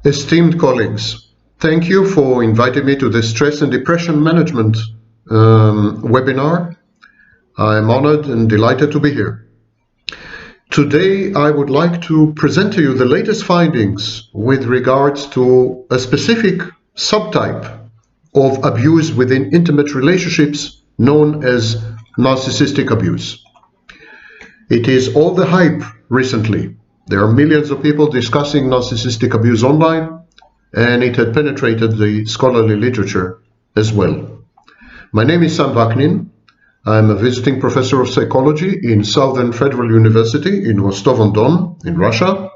Esteemed colleagues, thank you for inviting me to this stress and depression management webinar. I'm honored and delighted to be here. Today, I would like to present to you the latest findings with regards to a specific subtype of abuse within intimate relationships known as narcissistic abuse. It is all the hype recently. There are millions of people discussing narcissistic abuse online, and it had penetrated the scholarly literature as well. My name is Sam Vaknin. I'm a visiting professor of psychology in Southern Federal University in Rostov-on-Don in Russia,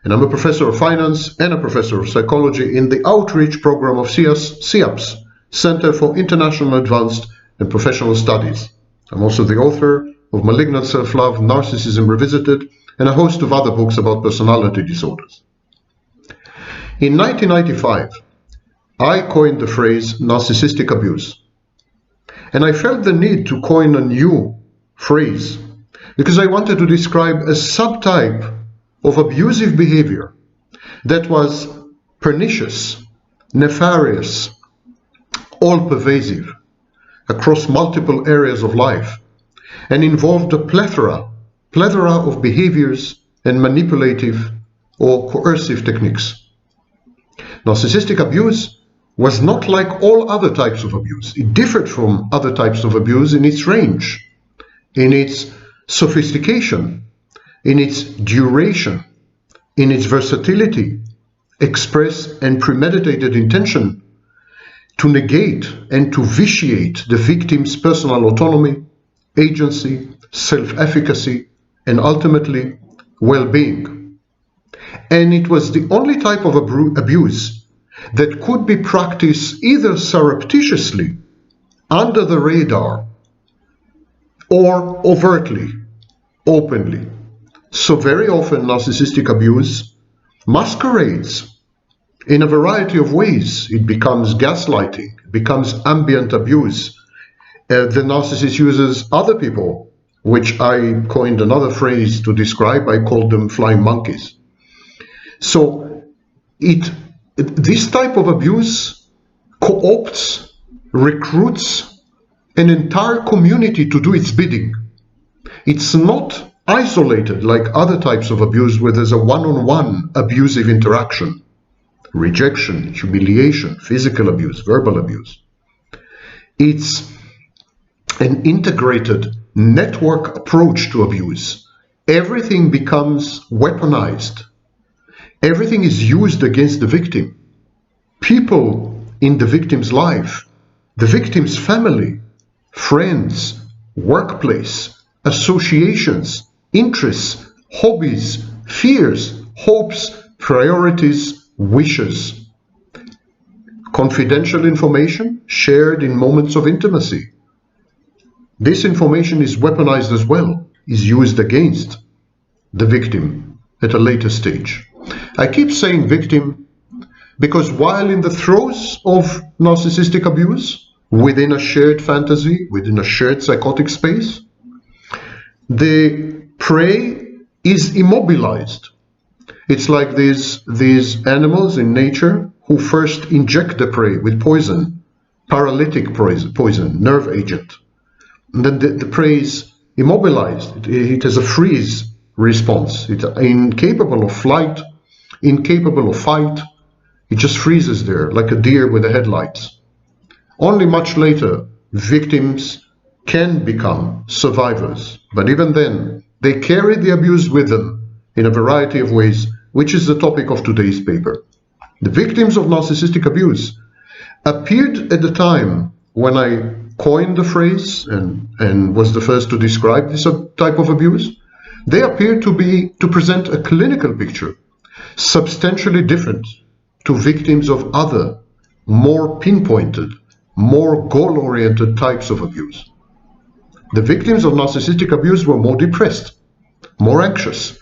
and I'm a professor of finance and a professor of psychology in the outreach program of CIAPS, Center for International Advanced and Professional Studies. I'm also the author of Malignant Self-Love, Narcissism Revisited, and a host of other books about personality disorders. In 1995, I coined the phrase narcissistic abuse. And I felt the need to coin a new phrase because I wanted to describe a subtype of abusive behavior that was pernicious, nefarious, all-pervasive across multiple areas of life and involved a plethora of behaviors and manipulative or coercive techniques. Narcissistic abuse was not like all other types of abuse. It differed from other types of abuse in its range, in its sophistication, in its duration, in its versatility, express and premeditated intention to negate and to vitiate the victim's personal autonomy, agency, self-efficacy, and ultimately well-being. And it was the only type of abuse that could be practiced either surreptitiously, under the radar, or overtly, openly. So very often narcissistic abuse masquerades in a variety of ways. It becomes gaslighting, it becomes ambient abuse. The narcissist uses other people, which I coined another phrase to describe. I called them flying monkeys. So this type of abuse co-opts, recruits an entire community to do its bidding. It's not isolated like other types of abuse where there's a one-on-one abusive interaction, rejection, humiliation, physical abuse, verbal abuse. It's an integrated network approach to abuse. Everything becomes weaponized. Everything is used against the victim. People in the victim's life, the victim's family, friends, workplace, associations, interests, hobbies, fears, hopes, priorities, wishes. Confidential information shared in moments of intimacy. This information is weaponized as well, is used against the victim at a later stage. I keep saying victim because while in the throes of narcissistic abuse, within a shared fantasy, within a shared psychotic space, the prey is immobilized. It's like these animals in nature who first inject the prey with poison, paralytic poison, nerve agent. And then the prey is immobilized. It has a freeze response. It's incapable of flight, incapable of fight. It just freezes there like a deer with the headlights. Only much later, victims can become survivors. But even then, they carry the abuse with them in a variety of ways, which is the topic of today's paper. The victims of narcissistic abuse appeared at the time when I coined the phrase and was the first to describe this type of abuse. They appear to present a clinical picture substantially different to victims of other, more pinpointed, more goal-oriented types of abuse. The victims of narcissistic abuse were more depressed, more anxious,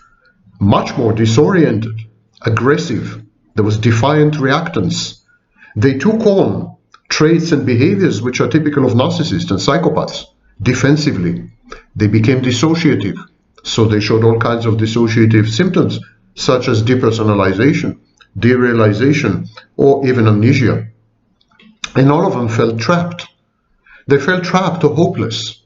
much more disoriented, aggressive. There was defiant reactance. They took on traits and behaviors which are typical of narcissists and psychopaths defensively. They became dissociative, so they showed all kinds of dissociative symptoms such as depersonalization, derealization, or even amnesia. And all of them felt trapped. They felt trapped or hopeless.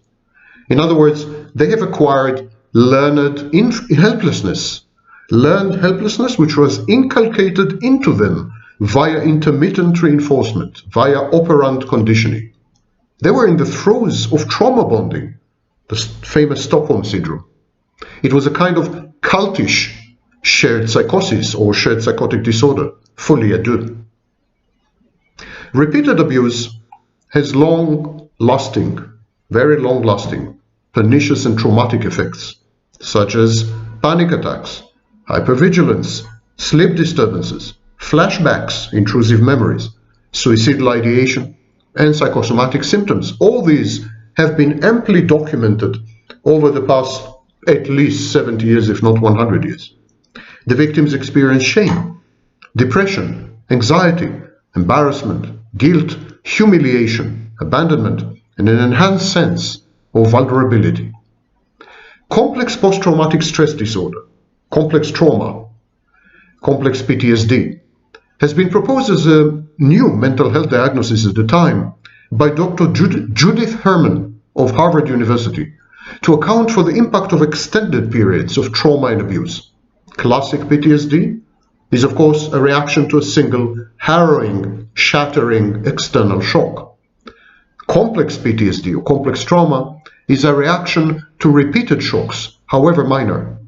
In other words, they have acquired learned helplessness, which was inculcated into them via intermittent reinforcement, via operant conditioning. They were in the throes of trauma bonding, the famous Stockholm syndrome. It was a kind of cultish shared psychosis or shared psychotic disorder, folies à deux. Repeated abuse has long-lasting, very long-lasting, pernicious and traumatic effects, such as panic attacks, hypervigilance, sleep disturbances, flashbacks, intrusive memories, suicidal ideation, and psychosomatic symptoms. All these have been amply documented over the past at least 70 years, if not 100 years. The victims experience shame, depression, anxiety, embarrassment, guilt, humiliation, abandonment, and an enhanced sense of vulnerability. Complex post-traumatic stress disorder, complex trauma, complex PTSD, has been proposed as a new mental health diagnosis at the time by Dr. Judith Herman of Harvard University to account for the impact of extended periods of trauma and abuse. Classic PTSD is, of course, a reaction to a single, harrowing, shattering external shock. Complex PTSD or complex trauma is a reaction to repeated shocks, however minor.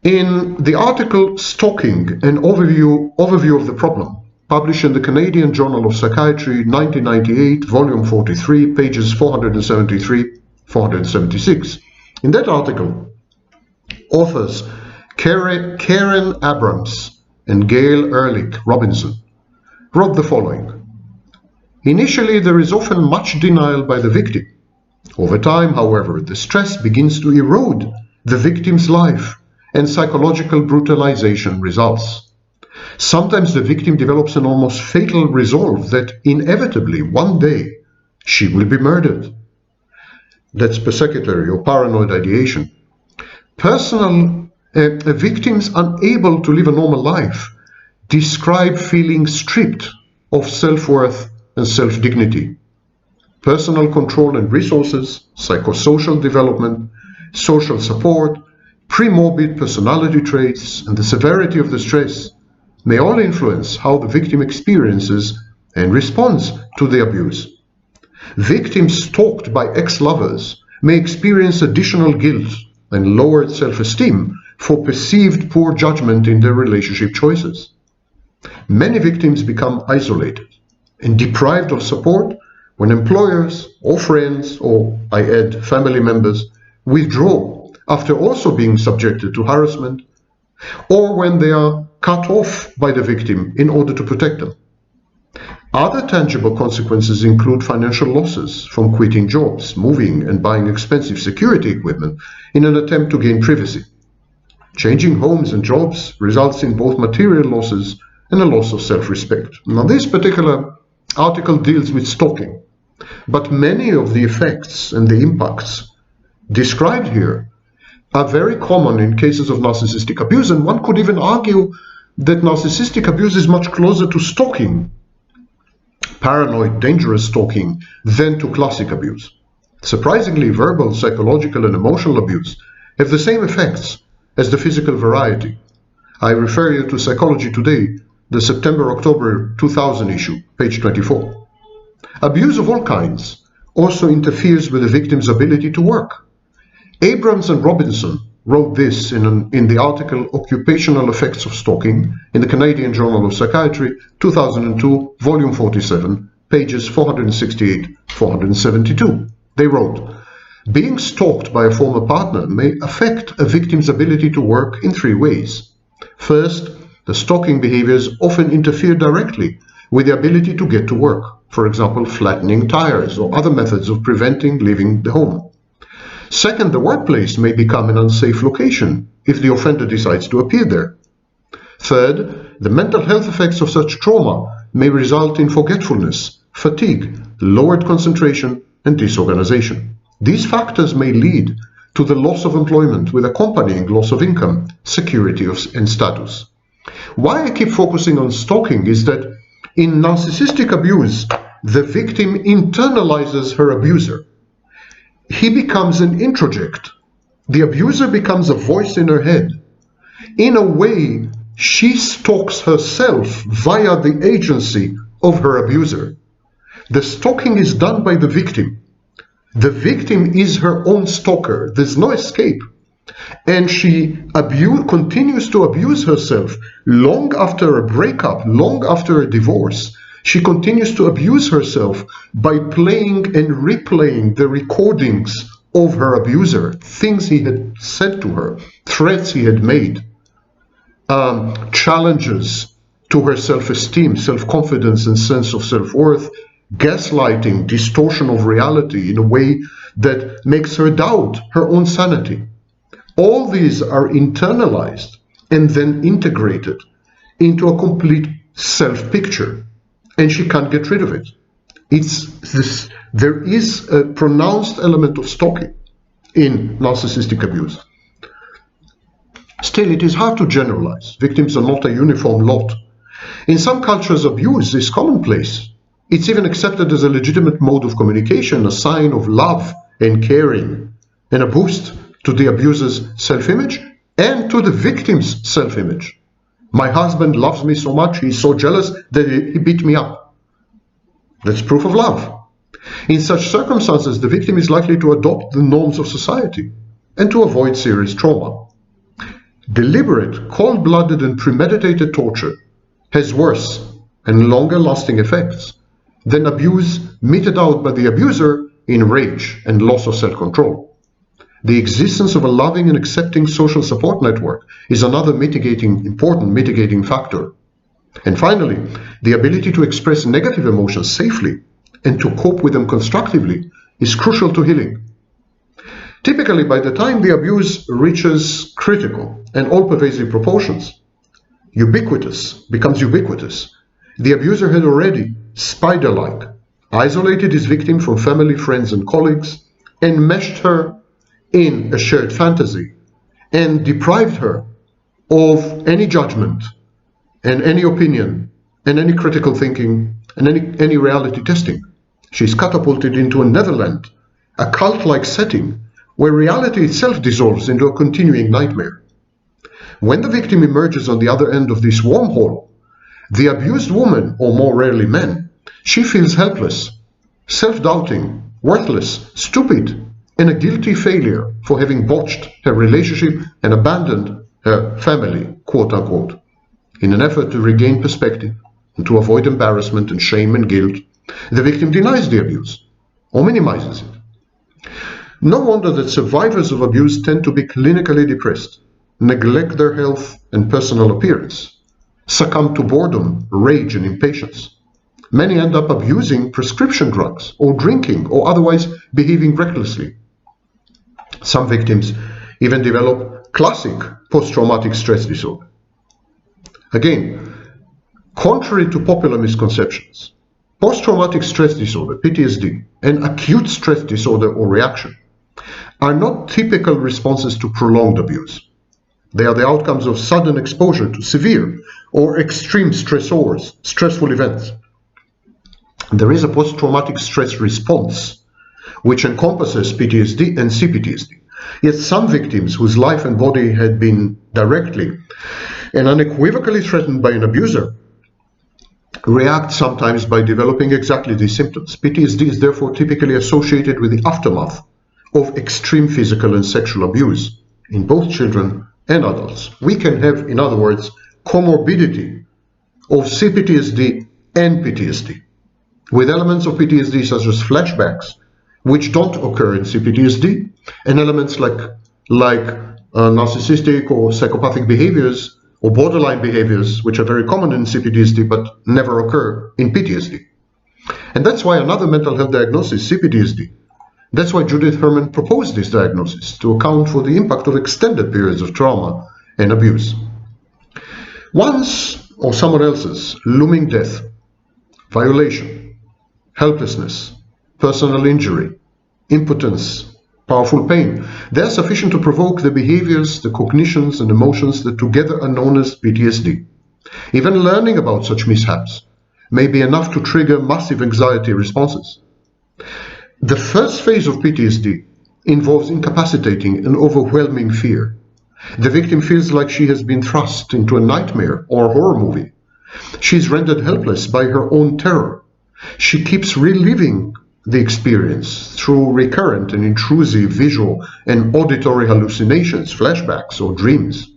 In the article Stalking, an overview of the problem, published in the Canadian Journal of Psychiatry, 1998, volume 43, pages 473-476. In that article, authors Karen Abrams and Gail Ehrlich Robinson wrote the following. Initially, there is often much denial by the victim. Over time, however, the stress begins to erode the victim's life and psychological brutalization results. Sometimes the victim develops an almost fatal resolve that inevitably one day she will be murdered. That's persecutory or paranoid ideation. Victims unable to live a normal life describe feeling stripped of self-worth and self-dignity. Personal control and resources, psychosocial development, social support, premorbid personality traits, and the severity of the stress may all influence how the victim experiences and responds to the abuse. Victims stalked by ex-lovers may experience additional guilt and lowered self-esteem for perceived poor judgment in their relationship choices. Many victims become isolated and deprived of support when employers or friends, or I add family members, withdraw after also being subjected to harassment, or when they are cut off by the victim in order to protect them. Other tangible consequences include financial losses from quitting jobs, moving, and buying expensive security equipment in an attempt to gain privacy. Changing homes and jobs results in both material losses and a loss of self-respect. Now, this particular article deals with stalking, but many of the effects and the impacts described here are very common in cases of narcissistic abuse, and one could even argue that narcissistic abuse is much closer to stalking, paranoid, dangerous stalking, than to classic abuse. Surprisingly, verbal, psychological, and emotional abuse have the same effects as the physical variety. I refer you to Psychology Today, the September-October 2000 issue, page 24. Abuse of all kinds also interferes with the victim's ability to work. Abrams and Robinson wrote this in the article Occupational Effects of Stalking in the Canadian Journal of Psychiatry, 2002, volume 47, pages 468-472. They wrote, being stalked by a former partner may affect a victim's ability to work in three ways. First, the stalking behaviors often interfere directly with the ability to get to work, for example, flattening tires or other methods of preventing leaving the home. Second, the workplace may become an unsafe location if the offender decides to appear there. Third, the mental health effects of such trauma may result in forgetfulness, fatigue, lowered concentration, and disorganization. These factors may lead to the loss of employment with accompanying loss of income, security and status. Why I keep focusing on stalking is that in narcissistic abuse, the victim internalizes her abuser. He becomes an introject. The abuser becomes a voice in her head. In a way, she stalks herself via the agency of her abuser. The stalking is done by the victim. The victim is her own stalker. There's no escape. And she continues to abuse herself long after a breakup, long after a divorce. She continues to abuse herself by playing and replaying the recordings of her abuser, things he had said to her, threats he had made, challenges to her self-esteem, self-confidence and sense of self-worth, gaslighting, distortion of reality in a way that makes her doubt her own sanity. All these are internalized and then integrated into a complete self-picture, and she can't get rid of it. There is a pronounced element of stalking in narcissistic abuse. Still, it is hard to generalize. Victims are not a uniform lot. In some cultures, abuse is commonplace. It's even accepted as a legitimate mode of communication, a sign of love and caring, and a boost to the abuser's self-image and to the victim's self-image. My husband loves me so much, he's so jealous that he beat me up. That's proof of love. In such circumstances, the victim is likely to adopt the norms of society and to avoid serious trauma. Deliberate, cold-blooded and premeditated torture has worse and longer-lasting effects than abuse meted out by the abuser in rage and loss of self-control. The existence of a loving and accepting social support network is another important mitigating factor. And finally, the ability to express negative emotions safely and to cope with them constructively is crucial to healing. Typically, by the time the abuse reaches critical and all-pervasive proportions, becomes ubiquitous, the abuser had already, spider-like, isolated his victim from family, friends, and colleagues, enmeshed her in a shared fantasy, and deprived her of any judgment and any opinion and any critical thinking and any reality testing. She's catapulted into a netherland, a cult-like setting where reality itself dissolves into a continuing nightmare. When the victim emerges on the other end of this wormhole, the abused woman, or more rarely man, she feels helpless, self-doubting, worthless, stupid, and a guilty failure for having botched her relationship and abandoned her family, quote-unquote. In an effort to regain perspective and to avoid embarrassment and shame and guilt, the victim denies the abuse or minimizes it. No wonder that survivors of abuse tend to be clinically depressed, neglect their health and personal appearance, succumb to boredom, rage, and impatience. Many end up abusing prescription drugs or drinking or otherwise behaving recklessly. Some victims even develop classic post-traumatic stress disorder. Again, contrary to popular misconceptions, post-traumatic stress disorder, PTSD, and acute stress disorder or reaction are not typical responses to prolonged abuse. They are the outcomes of sudden exposure to severe or extreme stressors, stressful events. There is a post-traumatic stress response which encompasses PTSD and CPTSD. Yet some victims whose life and body had been directly and unequivocally threatened by an abuser react sometimes by developing exactly these symptoms. PTSD is therefore typically associated with the aftermath of extreme physical and sexual abuse in both children and adults. We can have, in other words, comorbidity of CPTSD and PTSD, with elements of PTSD such as flashbacks, which don't occur in CPTSD, and elements like narcissistic or psychopathic behaviors or borderline behaviors, which are very common in CPTSD but never occur in PTSD. And that's why another mental health diagnosis, CPTSD, that's why Judith Herman proposed this diagnosis, to account for the impact of extended periods of trauma and abuse. One's or someone else's looming death, violation, helplessness, personal injury, impotence, powerful pain. They are sufficient to provoke the behaviors, the cognitions, and emotions that together are known as PTSD. Even learning about such mishaps may be enough to trigger massive anxiety responses. The first phase of PTSD involves incapacitating and overwhelming fear. The victim feels like she has been thrust into a nightmare or a horror movie. She is rendered helpless by her own terror. She keeps reliving the experience through recurrent and intrusive visual and auditory hallucinations, flashbacks, or dreams.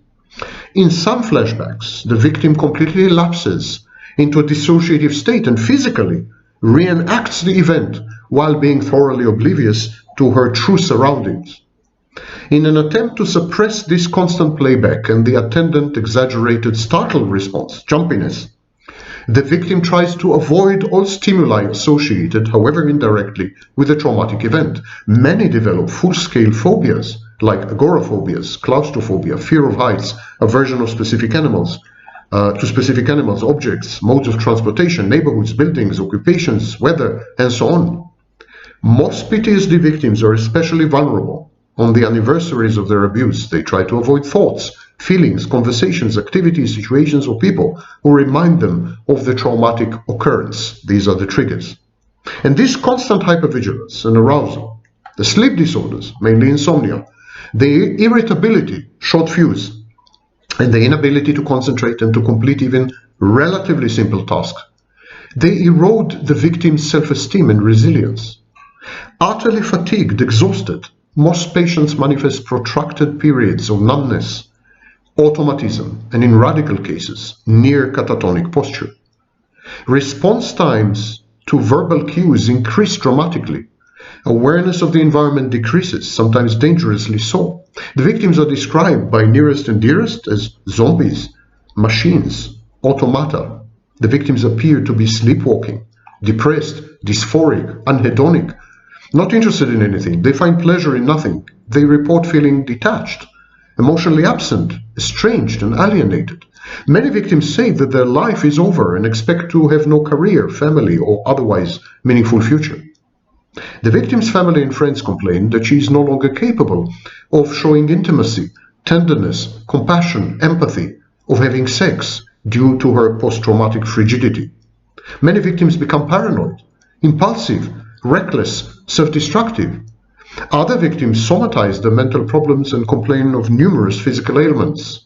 In some flashbacks, the victim completely lapses into a dissociative state and physically reenacts the event while being thoroughly oblivious to her true surroundings. In an attempt to suppress this constant playback and the attendant exaggerated startle response, jumpiness, the victim tries to avoid all stimuli associated, however indirectly, with a traumatic event. Many develop full-scale phobias, like agoraphobias, claustrophobia, fear of heights, aversion of specific animals, to specific animals, objects, modes of transportation, neighborhoods, buildings, occupations, weather, and so on. Most PTSD victims are especially vulnerable on the anniversaries of their abuse. They try to avoid thoughts, feelings, conversations, activities, situations, or people who remind them of the traumatic occurrence. These are the triggers. And this constant hypervigilance and arousal, the sleep disorders, mainly insomnia, the irritability, short fuse, and the inability to concentrate and to complete even relatively simple tasks, they erode the victim's self-esteem and resilience. Utterly fatigued, exhausted, most patients manifest protracted periods of numbness, automatism, and in radical cases, near catatonic posture. Response times to verbal cues increase dramatically. Awareness of the environment decreases, sometimes dangerously so. The victims are described by nearest and dearest as zombies, machines, automata. The victims appear to be sleepwalking, depressed, dysphoric, anhedonic, not interested in anything. They find pleasure in nothing. They report feeling detached, emotionally absent, estranged, and alienated. Many victims say that their life is over and expect to have no career, family, or otherwise meaningful future. The victim's family and friends complain that she is no longer capable of showing intimacy, tenderness, compassion, empathy, of having sex due to her post-traumatic frigidity. Many victims become paranoid, impulsive, reckless, self-destructive. Other victims somatize their mental problems and complain of numerous physical ailments.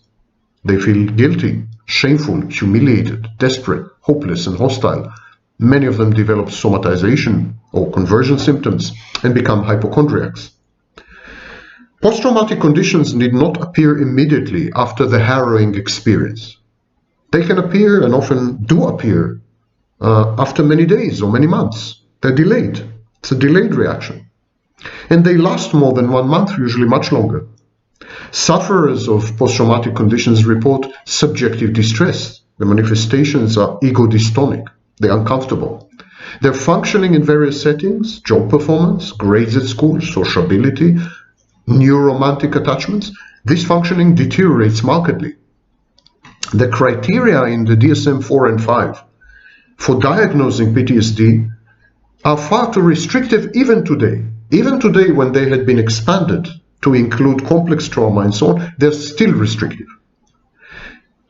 They feel guilty, shameful, humiliated, desperate, hopeless, and hostile. Many of them develop somatization or conversion symptoms and become hypochondriacs. Post-traumatic conditions need not appear immediately after the harrowing experience. They can appear, and often do appear, after many days or many months. They're delayed. It's a delayed reaction. And they last more than 1 month, usually much longer. Sufferers of post-traumatic conditions report subjective distress. The manifestations are ego-dystonic. They're uncomfortable. They're functioning in various settings: job performance, grades at school, sociability, new romantic attachments. This functioning deteriorates markedly. The criteria in the DSM-4 and 5 for diagnosing PTSD are far too restrictive even today when they had been expanded to include complex trauma and so on. They're still restrictive.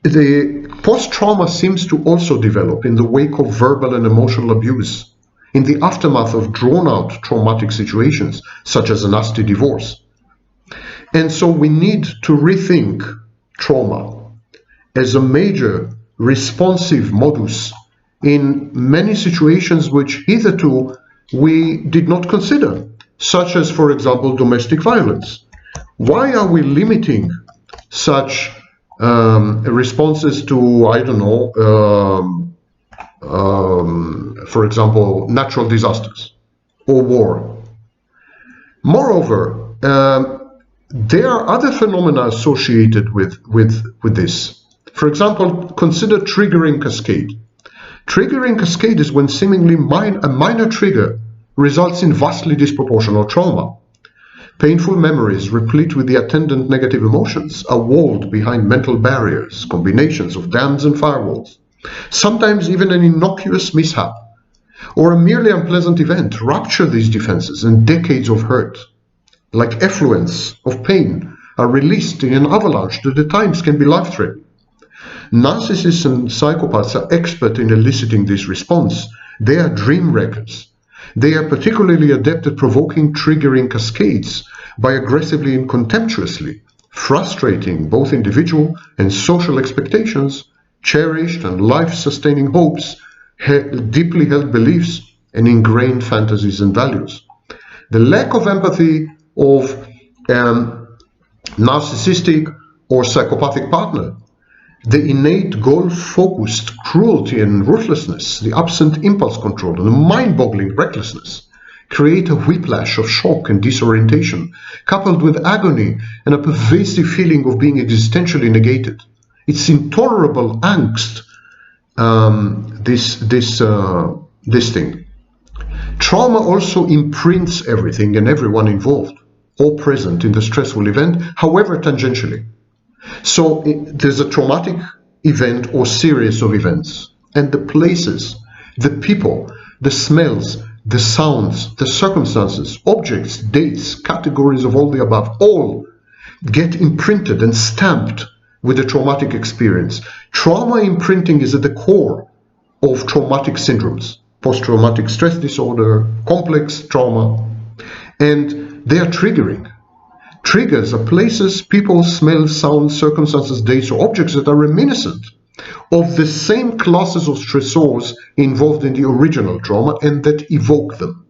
The post-trauma seems to also develop in the wake of verbal and emotional abuse, in the aftermath of drawn-out traumatic situations, such as a nasty divorce. And so we need to rethink trauma as a major responsive modus in many situations which hitherto we did not consider, such as, for example, domestic violence. Why are we limiting such responses to, I don't know, for example, natural disasters or war? Moreover, there are other phenomena associated with this. For example, consider triggering cascade. Triggering cascade is when seemingly a minor trigger results in vastly disproportional trauma. Painful memories, replete with the attendant negative emotions, are walled behind mental barriers, combinations of dams and firewalls. Sometimes even an innocuous mishap or a merely unpleasant event rupture these defenses, and decades of hurt like effluents of pain, are released in an avalanche that at times can be life-threatening. Narcissists and psychopaths are expert in eliciting this response. They are dream wreckers. They are particularly adept at provoking triggering cascades by aggressively and contemptuously frustrating both individual and social expectations, cherished and life-sustaining hopes, deeply held beliefs, and ingrained fantasies and values. The lack of empathy of narcissistic or psychopathic partner, the innate goal-focused cruelty and ruthlessness, the absent impulse control, and the mind-boggling recklessness create a whiplash of shock and disorientation, coupled with agony and a pervasive feeling of being existentially negated. It's intolerable angst, this thing. Trauma also imprints everything and everyone involved, all present in the stressful event, however tangentially. So there's a traumatic event or series of events, and the places, the people, the smells, the sounds, the circumstances, objects, dates, categories of all the above, all get imprinted and stamped with a traumatic experience. Trauma imprinting is at the core of traumatic syndromes, post-traumatic stress disorder, complex trauma, and they are triggering. Triggers are places, people, smells, sounds, circumstances, dates, or objects that are reminiscent of the same classes of stressors involved in the original trauma and that evoke them.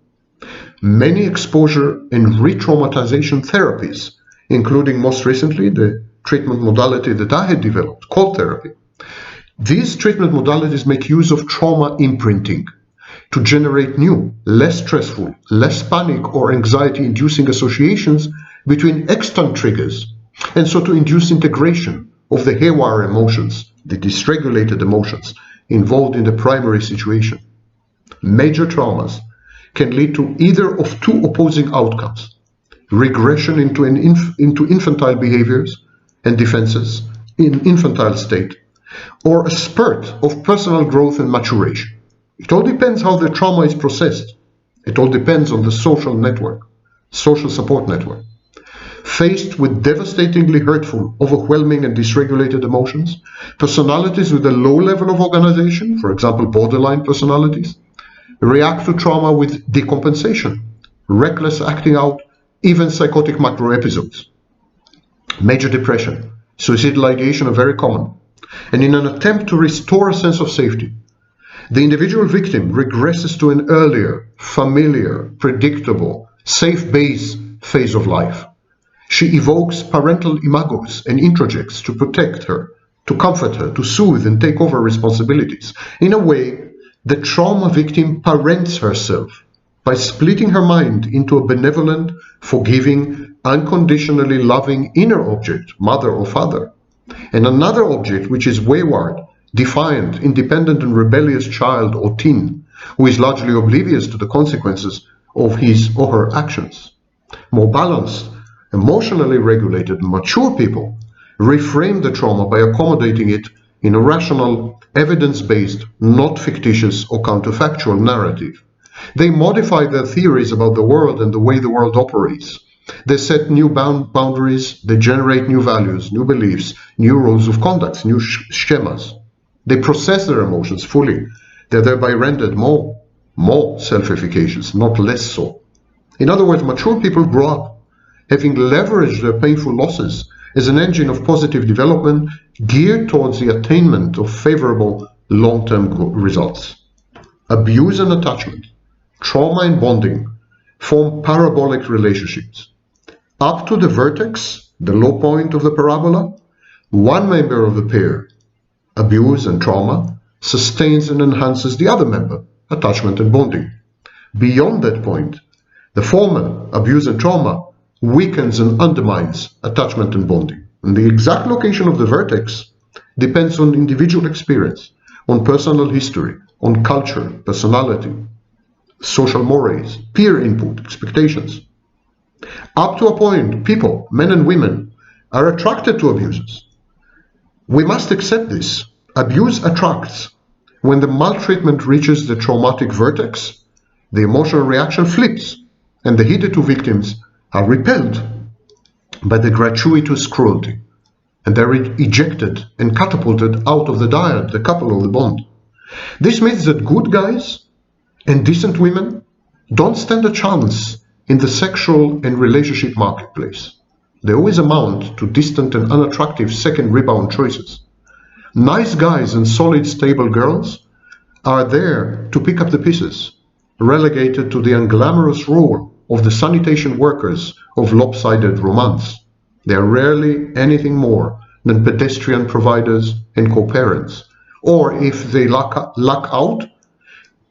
Many exposure and re-traumatization therapies, including most recently the treatment modality that I had developed, called therapy. These treatment modalities make use of trauma imprinting to generate new, less stressful, less panic or anxiety-inducing associations between external triggers, and so to induce integration of the haywire emotions, the dysregulated emotions involved in the primary situation. Major traumas can lead to either of two opposing outcomes: regression into infantile behaviors and defenses in infantile state, or a spurt of personal growth and maturation. It all depends how the trauma is processed. It all depends on the social network, social support network. Faced with devastatingly hurtful, overwhelming and dysregulated emotions, personalities with a low level of organization, for example borderline personalities, react to trauma with decompensation, reckless acting out, even psychotic macro episodes. Major depression, suicidal ideation are very common, and in an attempt to restore a sense of safety, the individual victim regresses to an earlier, familiar, predictable, safe base phase of life. She evokes parental imagos and introjects to protect her, to comfort her, to soothe and take over responsibilities. In a way, the trauma victim parents herself by splitting her mind into a benevolent, forgiving, unconditionally loving inner object, mother or father, and another object which is wayward, defiant, independent and rebellious child or teen, who is largely oblivious to the consequences of his or her actions. More balanced, emotionally regulated and mature people reframe the trauma by accommodating it in a rational, evidence-based, not fictitious or counterfactual narrative. They modify their theories about the world and the way the world operates. They set new boundaries, they generate new values, new beliefs, new rules of conduct, new schemas. They process their emotions fully. They're thereby rendered more self-efficacious, not less so. In other words, mature people grow up having leveraged their painful losses as an engine of positive development geared towards the attainment of favorable long-term results. Abuse and attachment, trauma and bonding form parabolic relationships. Up to the vertex, the low point of the parabola, one member of the pair, abuse and trauma, sustains and enhances the other member, attachment and bonding. Beyond that point, the former, abuse and trauma, weakens and undermines attachment and bonding. And the exact location of the vertex depends on individual experience, on personal history, on culture, personality, social mores, peer input, expectations. Up to a point, people, men and women, are attracted to abusers. We must accept this. Abuse attracts. When the maltreatment reaches the traumatic vertex, the emotional reaction flips, and the hitherto victims are repelled by the gratuitous cruelty, and they're ejected and catapulted out of the dyad, the couple or the bond. This means that good guys and decent women don't stand a chance in the sexual and relationship marketplace. They always amount to distant and unattractive second rebound choices. Nice guys and solid, stable girls are there to pick up the pieces, relegated to the unglamorous role of the sanitation workers of lopsided romance. They are rarely anything more than pedestrian providers and co-parents, or if they luck out,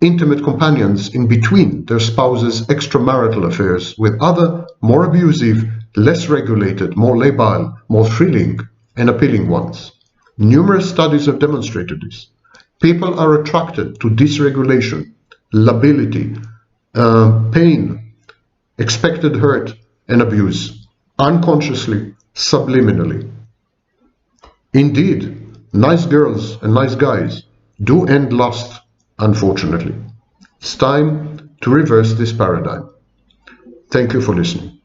intimate companions in between their spouses' extramarital affairs with other, more abusive, less regulated, more labile, more thrilling and appealing ones. Numerous studies have demonstrated this. People are attracted to dysregulation, lability, pain, expected hurt, and abuse, unconsciously, subliminally. Indeed, nice girls and nice guys do end lust, unfortunately. It's time to reverse this paradigm. Thank you for listening.